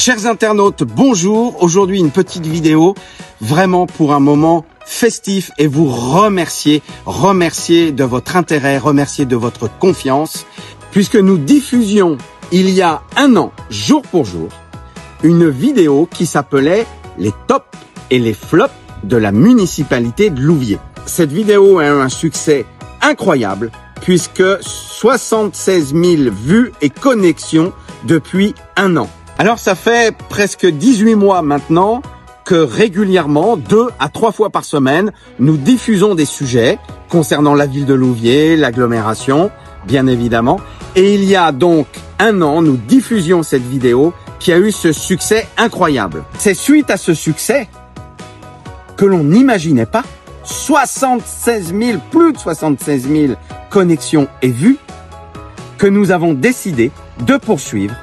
Chers internautes, bonjour. Aujourd'hui, une petite vidéo vraiment pour un moment festif et vous remercier de votre intérêt, remercier de votre confiance, puisque nous diffusions il y a un an, jour pour jour, une vidéo qui s'appelait « Les tops et les flops de la municipalité de Louviers ». Cette vidéo a eu un succès incroyable, puisque 76 000 vues et connexions depuis un an. Alors ça fait presque 18 mois maintenant que régulièrement, 2 à 3 fois par semaine, nous diffusons des sujets concernant la ville de Louviers, l'agglomération, bien évidemment. Et il y a donc un an, nous diffusions cette vidéo qui a eu ce succès incroyable. C'est suite à ce succès que l'on n'imaginait pas, 76 000, plus de 76 000 connexions et vues, que nous avons décidé de poursuivre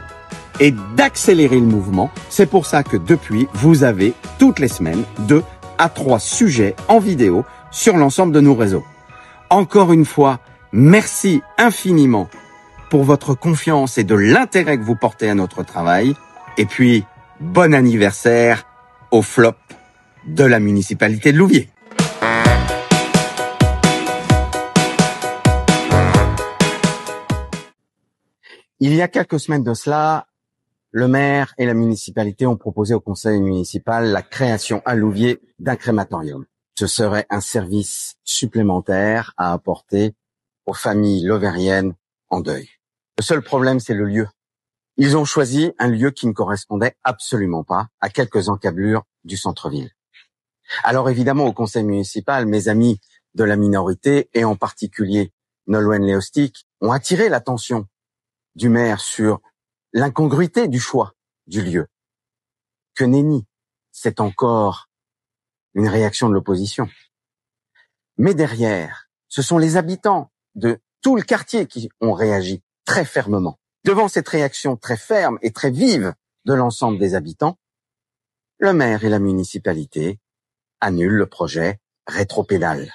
et d'accélérer le mouvement. C'est pour ça que depuis, vous avez toutes les semaines 2 à 3 sujets en vidéo sur l'ensemble de nos réseaux. Encore une fois, merci infiniment pour votre confiance et de l'intérêt que vous portez à notre travail. Et puis, bon anniversaire au flop de la municipalité de Louviers. Il y a quelques semaines de cela, le maire et la municipalité ont proposé au conseil municipal la création à Louviers d'un crématorium. Ce serait un service supplémentaire à apporter aux familles lovériennes en deuil. Le seul problème, c'est le lieu. Ils ont choisi un lieu qui ne correspondait absolument pas à quelques encablures du centre-ville. Alors évidemment, au conseil municipal, mes amis de la minorité, et en particulier Nolwenn Leostic, ont attiré l'attention du maire sur l'incongruité du choix du lieu. Que nenni, c'est encore une réaction de l'opposition. Mais derrière, ce sont les habitants de tout le quartier qui ont réagi très fermement. Devant cette réaction très ferme et très vive de l'ensemble des habitants, le maire et la municipalité annulent le projet rétropédale.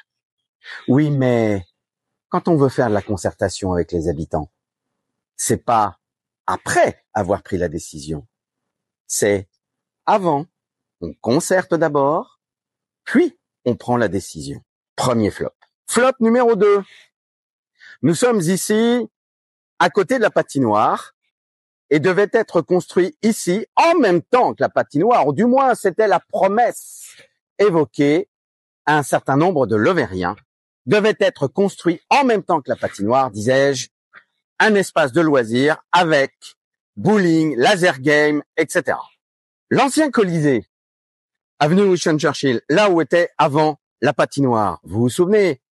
Oui, mais quand on veut faire de la concertation avec les habitants, c'est pas après avoir pris la décision. C'est avant. On concerte d'abord, puis on prend la décision. Premier flop. Flop numéro 2. Nous sommes ici, à côté de la patinoire, et devait être construit ici, en même temps que la patinoire, ou du moins c'était la promesse évoquée à un certain nombre de Lovériens, devait être construit en même temps que la patinoire, disais-je, un espace de loisirs avec bowling, laser game, etc. L'ancien Colisée, avenue Winston Churchill, là où était avant la patinoire, vous vous souvenez,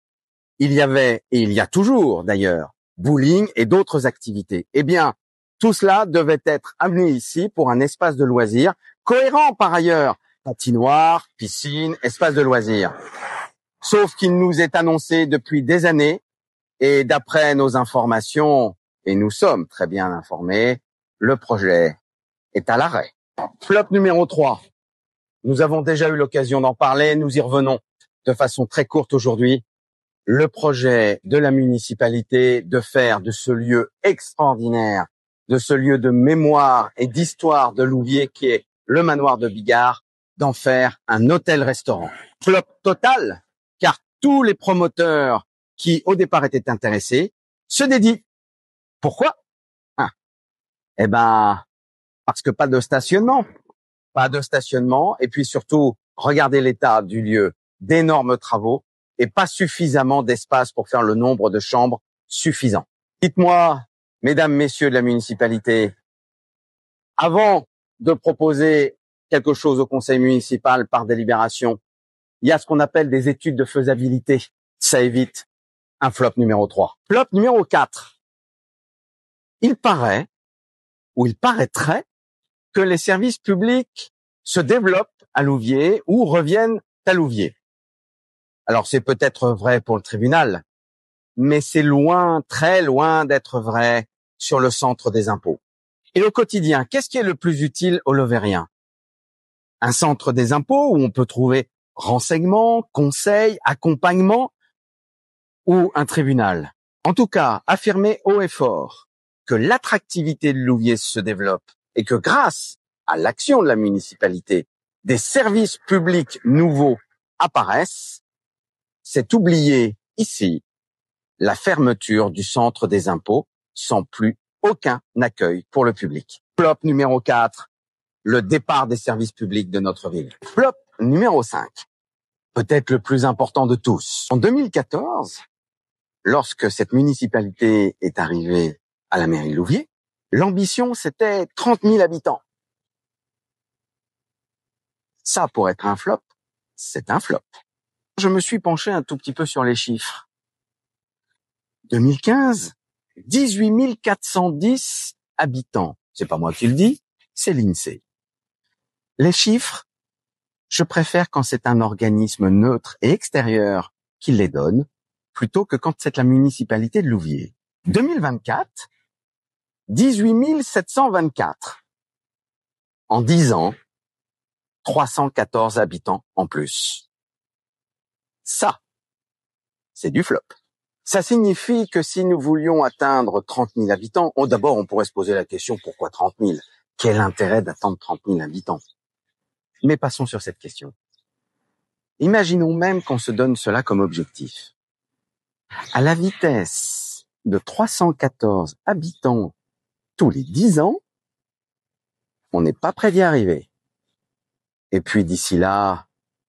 il y avait, et il y a toujours d'ailleurs, bowling et d'autres activités. Eh bien, tout cela devait être amené ici pour un espace de loisirs, cohérent par ailleurs, patinoire, piscine, espace de loisirs. Sauf qu'il nous est annoncé depuis des années, et d'après nos informations, et nous sommes très bien informés, le projet est à l'arrêt. Flop numéro 3. Nous avons déjà eu l'occasion d'en parler, nous y revenons de façon très courte aujourd'hui. Le projet de la municipalité de faire de ce lieu extraordinaire, de ce lieu de mémoire et d'histoire de Louviers qui est le manoir de Bigard, d'en faire un hôtel-restaurant. Flop total, car tous les promoteurs qui au départ étaient intéressés se dédient. Pourquoi? Eh ben, parce que pas de stationnement, et puis surtout, regardez l'état du lieu, d'énormes travaux et pas suffisamment d'espace pour faire le nombre de chambres suffisant. Dites-moi, mesdames, messieurs de la municipalité, avant de proposer quelque chose au conseil municipal par délibération, il y a ce qu'on appelle des études de faisabilité. Ça évite un flop numéro 3. Flop numéro 4. Il paraît, ou il paraîtrait, que les services publics se développent à Louviers ou reviennent à Louviers. Alors c'est peut-être vrai pour le tribunal, mais c'est loin, très loin d'être vrai sur le centre des impôts. Et au quotidien, qu'est-ce qui est le plus utile aux Lovériens? Un centre des impôts où on peut trouver renseignements, conseils, accompagnement, ou un tribunal? En tout cas, affirmer haut et fort que l'attractivité de Louviers se développe et que grâce à l'action de la municipalité, des services publics nouveaux apparaissent, c'est oublier ici la fermeture du centre des impôts sans plus aucun accueil pour le public. Flop numéro 4, le départ des services publics de notre ville. Flop numéro 5, peut-être le plus important de tous. En 2014, lorsque cette municipalité est arrivée à la mairie de Louviers, l'ambition c'était 30 000 habitants. Ça, pour être un flop, c'est un flop. Je me suis penché un tout petit peu sur les chiffres. 2015, 18 410 habitants. C'est pas moi qui le dis, c'est l'INSEE. Les chiffres, je préfère quand c'est un organisme neutre et extérieur qui les donne, plutôt que quand c'est la municipalité de Louviers. 2024, 18 724. En 10 ans, 314 habitants en plus. Ça, c'est du flop. Ça signifie que si nous voulions atteindre 30 000 habitants, d'abord on pourrait se poser la question, pourquoi 30 000 ? Quel intérêt d'attendre 30 000 habitants ? Mais passons sur cette question. Imaginons même qu'on se donne cela comme objectif. À la vitesse de 314 habitants tous les 10 ans, on n'est pas près d'y arriver. Et puis d'ici là,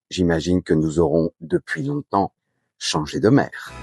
j'imagine que nous aurons depuis longtemps changé de maire.